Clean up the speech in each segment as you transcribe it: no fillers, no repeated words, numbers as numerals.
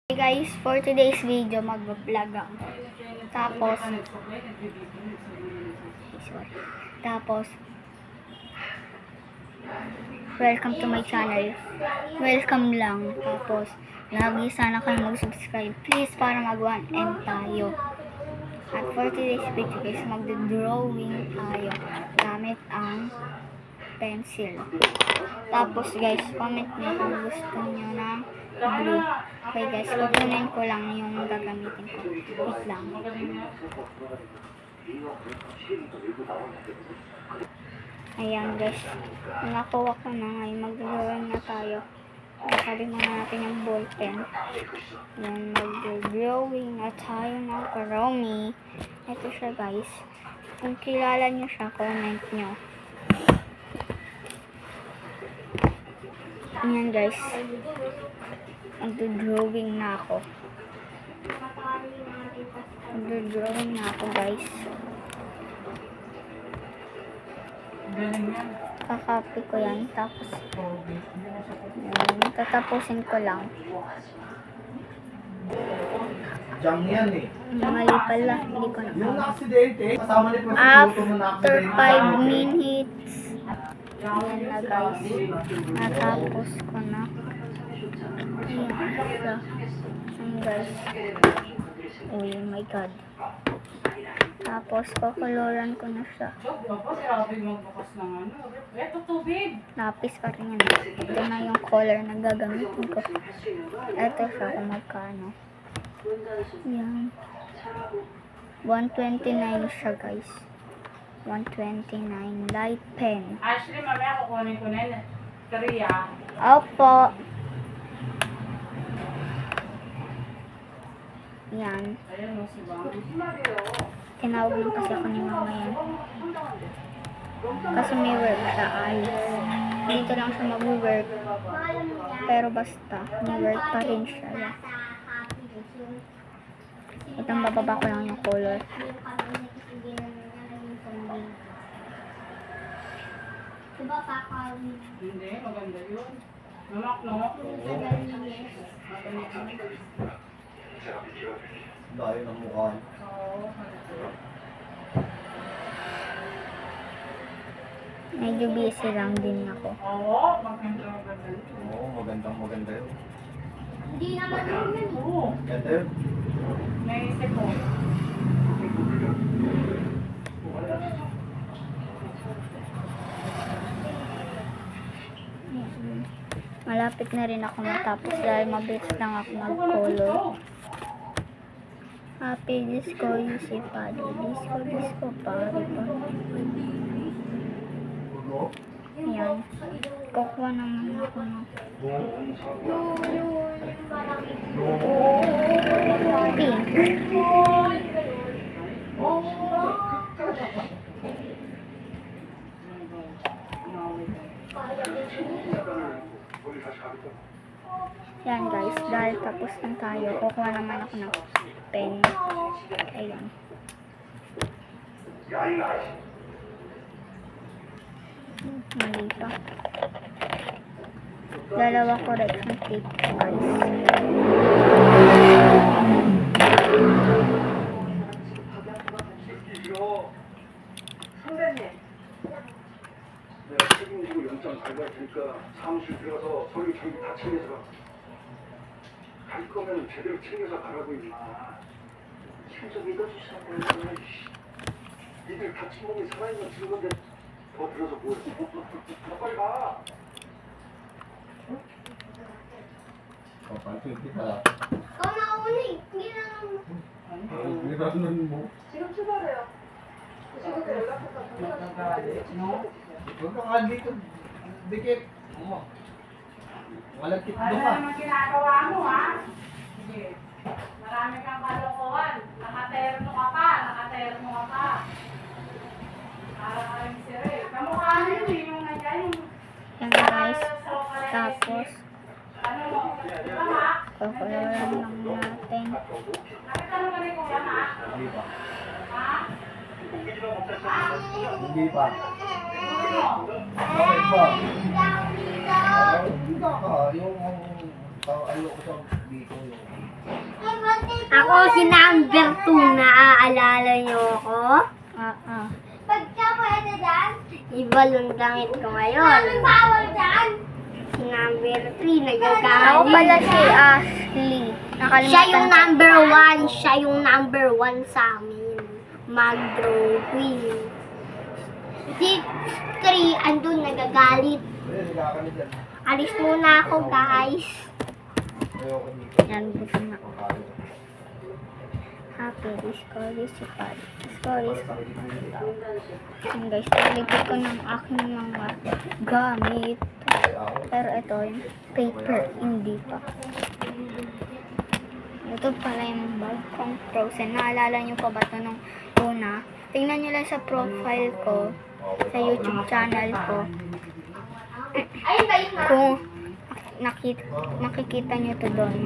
Hey guys, for today's video mag-vlog ako. Tapos welcome to my channel. Welcome lang. Tapos lagi sana kayo mag-subscribe please para mag 1M tayo. At for today's video guys, mag-drawing tayo gamit ang pencil. Tapos guys, comment nyo kung gusto nyo ng blue. Okay guys, kukunin ko lang yung gagamitin ko. Wait lang. Ayan guys, nakuha ko na ngayon. Mag-drawing na tayo. Nakabi muna natin yung ballpen. Yan, mag-drawing na tayo ng Kuromi. Ito siya guys. Kung kilala nyo siya, comment nyo. Ayan guys, mag-drawing na ako. Guys. Kakopy ko yan, tapos tatapusin ko lang. Jam yan eh. Mali pala, hindi ko na. Yung aksidente, kasama ni After 5 minutes, ayan na guys, natapos ko na. Ayan siya. Ayan guys. Oh my god. Tapos kukuluran ko na siya. Lapis pa rin yan. Ito na yung color na gagamitin ko. Ito siya kung magkano. Ayan. 129 siya guys. 129 light pen. Actually, mamaya kukunin ko na yun. Korea. Opo. Yan. Ayun, no, si Bang. Tinawag mo kasi ako ni mama yan. Kasi may work siya. Dito lang siya mag-work. Pero basta, may work pa rin siya. Yan. Itang bababa ko lang yung color. Hindi, maganda yun. Mamak, no? Dahil ng mukha. Medyo busy lang din ako. Oo, maganda yun. Oo, maganda yun. Hindi naman yun. Oo, Ganda yun. naisip ko. Malapit na rin ako matapos dahil mabilis lang ako mag-color. Happy disco, si Padre. Disco, pare pa. Ayan. Kukuha naman ako ng pink. Yan guys, dahil tapos na tayo, kukuha naman ako ng pen. Ayan. Mali pa. Dalawa correction tape guys. 내가 책임지고 영장 발부할 테니까 사무실 들어가서 서류 정리 다 챙겨서 가. 갈 거면 제대로 챙겨서 가라고 임마. 계속 믿어주시라고. 니들 다친 몸이 살아있는 지는 건데 더 들어서 뭐해. 빨리 가. Kapag kita. Ikaw na uli. Hindi na naman. Gano'n mo. 지금 출발해요. 지금 연락해서 No? Huwag ka nga dito. Dikit. Malagkit Ano doon ka. naman ginagawa mo, ha? Sige. Marami kang kalokohan. Nakaterno ka pa. Para ka rin sire. Kamukha mo yun, yung nandiyan, yung... Yan guys. Tapos, Ano mo? Diba, ha? kukuluran lang natin. Nakita mo ka rin kuya, ha? Hindi pa. Ha? Hindi pa. Bakit ba? Hindi ka. Yung ayoko sa dito yung ako si number 2. Naaalala niyo ako? Oo. Pagka pwede dyan, iba yung damit ko ngayon. Anong bawal dyan? Si number 3, Ako nagagalit. pala si Ashley. Nakalimutan Siya yung ko. number 1. Siya yung number 1 sa amin. Mag-drawing. Si 3, andun nagagalit. Alis muna ako, guys. Yan, gusto na. Happy, discovery si Pad. Discovery si Pad. Yan guys, nalipid ko ng aking mga gamit. Pero ito yung paper, hindi pa. Ito pala yung bag kong Frozen. Naalala nyo pa ba ito nung una? Tingnan nyo lang sa profile ko, sa YouTube channel ko. Kung makikita nyo to doon.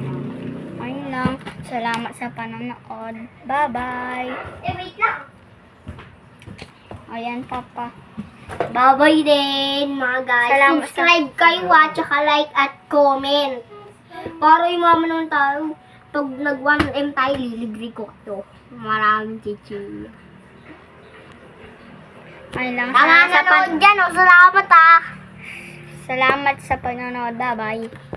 Ayun lang. Salamat sa panonood. Bye-bye. Wait lang. Ayan, Papa. Bye-bye din, mga guys. Salamat Subscribe kayo at saka like at comment. Para yung mama naman tayo, pag nag-1M tayo, lilibre ko ito. Maraming chichi. Ayun lang. Tama na dyan. Salamat ah. Salamat sa panonood. Bye-bye.